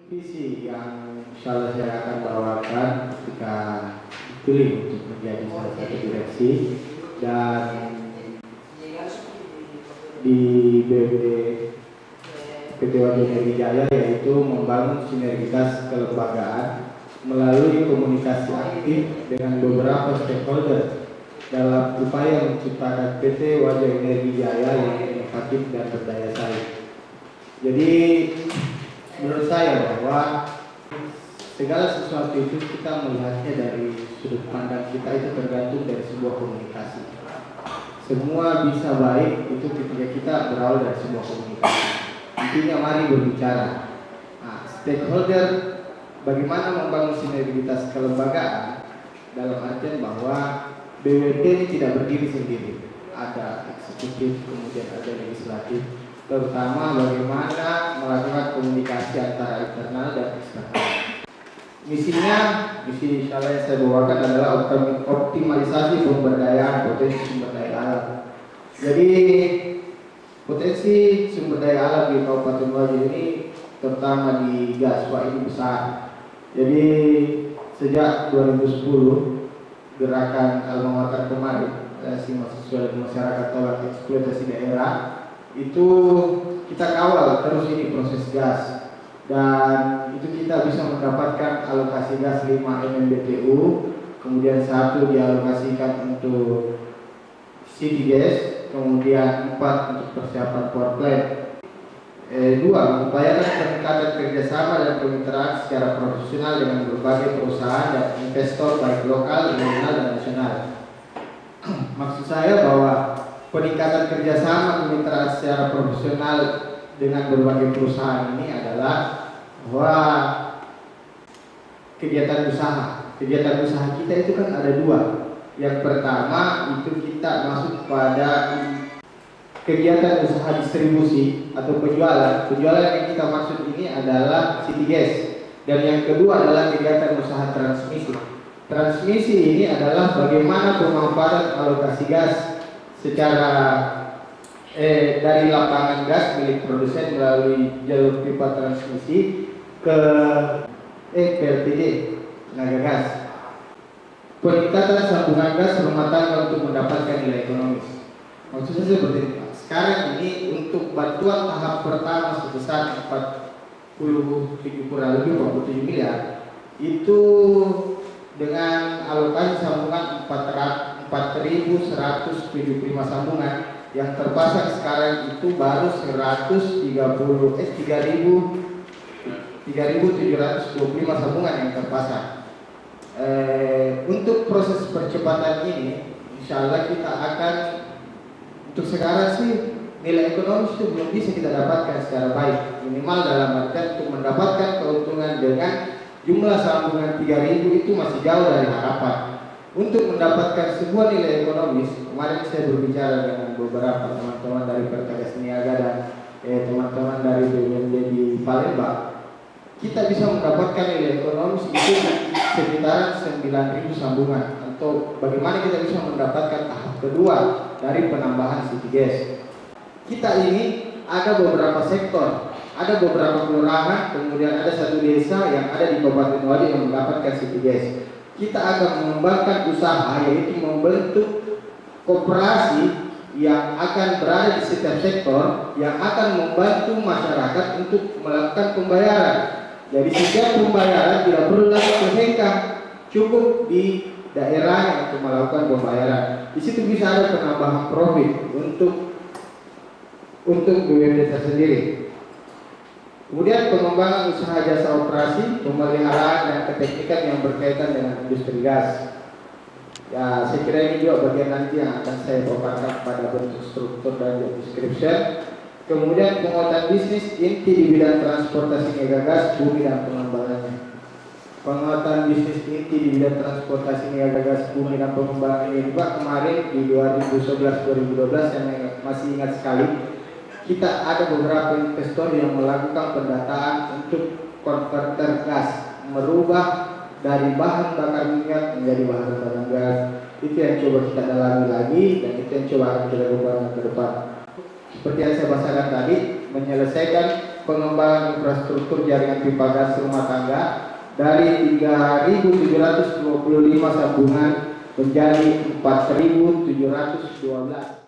visi yang insya Allah saya akan bawakan ketika dipilih untuk menjadi salah satu direksi dan di BUMD PT Wajah Energi Jaya, yaitu membangun sinergitas kelembagaan melalui komunikasi aktif dengan beberapa stakeholder dalam upaya menciptakan PT Wajah Energi Jaya yang inovatif dan berdaya saing. Jadi menurut saya bahwa segala sesuatu itu kita melihatnya dari sudut pandang kita itu tergantung dari sebuah komunikasi. Semua bisa baik itu ketika kita berawal dari sebuah komunikasi. Intinya mari berbicara. Nah, stakeholder bagaimana membangun sinergitas kelembagaan dalam artian bahwa BUMD ini tidak berdiri sendiri. Ada eksekutif, kemudian ada legislatif. Terutama bagaimana melakukan komunikasi antara internal dan eksternal. Misi insya Allah yang saya bawakan adalah optimalisasi pemberdayaan potensi sumber daya alam. Jadi potensi sumber daya alam di Kabupaten Wajo ini terutama di Gaswa ini besar. Jadi sejak 2010 gerakan Alma Mater kemarin, si mahasiswa dan masyarakat tolak eksploitasi daerah, itu kita kawal terus ini proses gas, dan itu kita bisa mendapatkan alokasi gas 5 MMBTU, kemudian 1 dialokasikan untuk city gas, kemudian 4 untuk persiapan power plant. 2. Mengupayakan peningkatan kerjasama dan kemitraan secara profesional dengan berbagai perusahaan dan investor baik lokal, regional, dan nasional. Maksud saya bahwa peningkatan kerjasama kemitraan secara profesional dengan berbagai perusahaan ini adalah bahwa kegiatan usaha kita itu kan ada 2. Yang pertama itu kita masuk pada kegiatan usaha distribusi atau penjualan yang kita maksud ini adalah city gas, dan yang kedua adalah kegiatan usaha transmisi ini adalah bagaimana pemanfaatan alokasi gas secara dari lapangan gas milik produsen melalui jalur pipa transmisi ke PLTD tenaga gas. Peningkatan sambungan gas rumah tangga untuk mendapatkan nilai ekonomis. Maksudnya seperti ini. Sekarang ini untuk bantuan tahap pertama sebesar 47 miliar itu dengan alokasi sambungan 4.175 sambungan yang terpasang sekarang itu baru 3.725 sambungan yang terpasang. Untuk proses percepatan ini, insya Allah kita akan, untuk sekarang sih nilai ekonomis itu belum bisa kita dapatkan secara baik, minimal dalam artian untuk mendapatkan keuntungan dengan jumlah sambungan 3.000 itu masih jauh dari harapan. Untuk mendapatkan sebuah nilai ekonomis, kemarin saya berbicara dengan beberapa teman-teman dari Pertagas Niaga dan teman-teman dari BUMD di Palembang, kita bisa mendapatkan nilai ekonomis itu sekitar 9.000 sambungan. Atau bagaimana kita bisa mendapatkan tahap kedua dari penambahan city gas. Kita ini ada beberapa sektor, ada beberapa kelurahan, kemudian ada 1 desa yang ada di Kabupaten Wajo yang mendapatkan city gas. Kita akan mengembangkan usaha, yaitu membentuk koperasi yang akan berada di setiap sektor yang akan membantu masyarakat untuk melakukan pembayaran. Jadi setiap pembayaran tidak perlu lagi ke hengkang, cukup di daerah untuk melakukan pembayaran. Di situ bisa ada penambahan profit untuk BUMD tersendiri. Kemudian pengembangan usaha jasa operasi, pemeliharaan dan keteknikan yang berkaitan dengan industri gas. Ya, saya kira ini juga bagian nanti yang akan saya paparkan pada bentuk struktur dan job description. Kemudian penguatan bisnis inti di bidang transportasi niaga gas, bumi dan pengembangannya. Penguatan bisnis inti di bidang transportasi niaga gas, bumi dan pengembangan ini juga kemarin di 2011-2012 saya masih ingat sekali, kita ada beberapa investor yang melakukan pendataan untuk konverter gas, merubah dari bahan bakar minyak menjadi bahan bakar gas. Itu yang coba kita dalami lagi, dan itu yang coba kita lakukan ke depan. Seperti yang saya bahasakan tadi, menyelesaikan pengembangan infrastruktur jaringan pipa gas rumah tangga dari 3.725 sambungan menjadi 4.712.